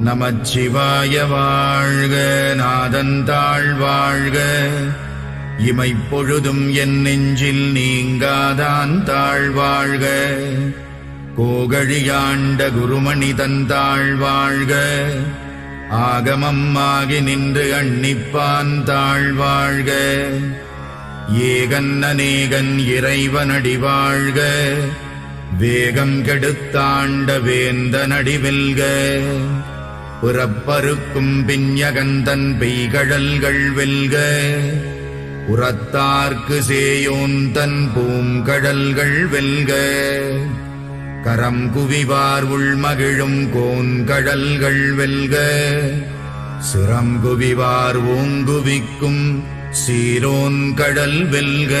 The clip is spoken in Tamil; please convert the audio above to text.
நமச்சிவாய வாழ்க. நாதந்தாள் வாழ்க. இமைப்பொழுதும் என் நெஞ்சில் நீங்காதான் தாழ்வாழ்க. கோகழியாண்ட குருமணி தந்தாள் வாழ்க. ஆகமம் ஆகி நின்று அன்னிப்பான் தாழ்வாழ்க. ஏகன் அநேகன் இறைவனடி வாழ்க. வேகம் கெடுத்தாண்ட வேந்தனடி வெல்க. புறப்பருக்கும் பிஞகந்தன் பெய்கழல்கள் வெல்க. உரத்தார்க்கு சேயோன் தன் பூங்கடல்கள் வெல்க. கரம் குவிவார் உள்மகிழும் கோன்கடல்கள் வெல்க. சிரம் குவிவார் ஓங்குவிக்கும் சீரோன் கடல் வெல்க.